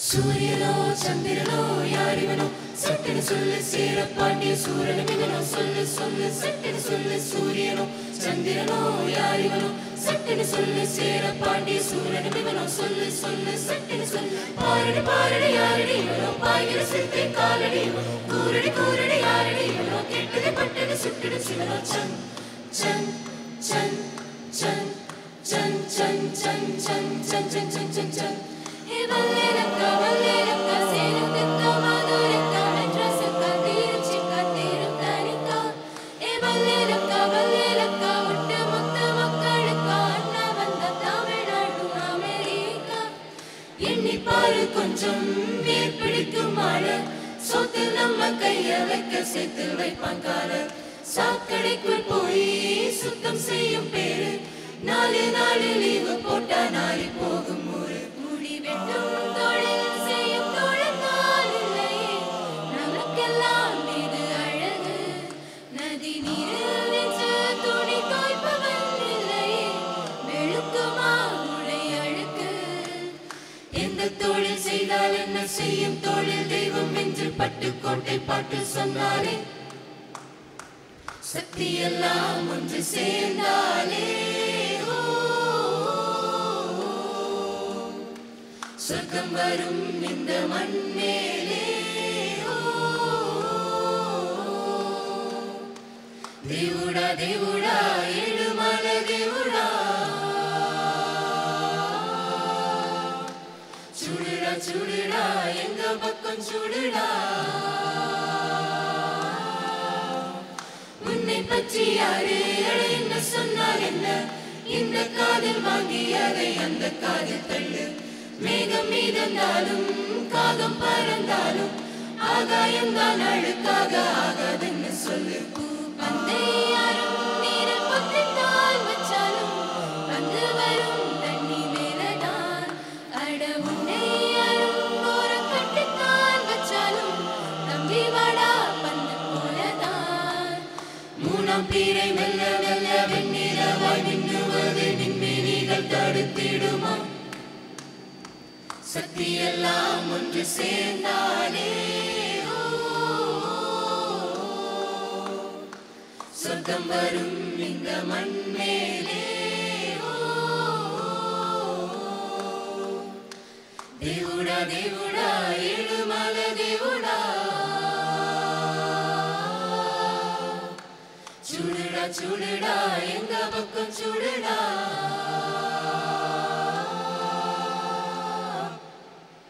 சூரியனோ சந்திரனோ யாரிவனோ சட்டென சொல்லு சேரப்பாண்டிய சூரனும் இவனோ சொல்லு சொல்லு சட்டென சொல்லு சூரியனோ சந்திரனோ யாரிவனோ சட்டென சொல்லு சேரப்பாண்டிய சூரனும் இவனோ சொல்லு சொல்லு சட்டென சொல்லு பாரடி பாரடி யாரடி இவனோ பாய்கிற சிறுத்தை காலடி இவனோ கூரடி கூரடி யாரடி இவனோ கெட்டது பட்டது சுட்டது சிவனோ சன் சன் சன் சன் சன் சன் சன் சன் சன் சன் சன் சன் சன் Valleraka, Valleraka, Senathakka, Madhurakka, Madrasakka, Tiruchikka, Tiruthanikka. Valleraka, Valleraka, ஒட்டுமொத்த மக்களுக்கா அண்ணா வந்த தமிழ்நாடு அமெரிக்கா. எண்ணி பாரு கொஞ்சம் வேர் பிடிக்கும் ஆள சோத்தில் நம்ம கைய வைக்க சேர்த்து வைப்பான் கால சாக்கடைக்குள் போய் சுத்தம் செய்யும் பேரு நாலு நாலு லீவு போட்டா நாரி போகும் ஊரு வெட்டும் தொழில் செய்யும் தொழில்நாள் இல்லையே நமக்கெல்லாம் இது அழகு நதி நீரில் நின்று துணி தோய்ப்பவன் இல்லையே வெளுக்குமா உடை அழுக்கு எந்த தொழில் செய்தால் என்ன செய்யும் தொழில் தெய்வம் என்று பட்டுக்கோட்டை பாட்டு சொன்னாலே சக்தி எல்லாம் ஒன்று சேர்ந்தாலே சொர்க்கம் வரும் இந்த மண் மேலே தேவுடா தேவுடா ஏழுமல தேவுடா சுடுடா சுடுடா எங்க பக்கம் சுடுடா உன்னை பற்றி யாரு என்ன சொன்னால் என்ன இந்த காதில் வாங்கி அதை அந்த காதில் தள்ளு மேகம் மீதந்தாலும் காகம் பறந்தாலும் ஆகாயம் தான் அழுக்காக ஆகாதுன்னு சொல்லு பந்தை யாரும் நீரில் பொத்தித்தால் வச்சாலும் வந்து வரும் தண்ணி மேலதான் அட உன்னை யாரும் போற கட்டித்தான் வச்சாலும் தம்பி வாடா பந்து போலதான் மூணாம் பீரை மெல்ல மெல்ல வெண்ணிலவாய் மின்னுவது மின்மினிகள் தடுத்திடுமா சக்தி எல்லாம் ஒன்று சேர்ந்தாலே சொர்க்கம் வரும் இந்த மண் மேலே தேவுடா தேவுடா ஏழுமல தேவுடா சுடுடா சுடுடா எங்க பக்கம் சுடுடா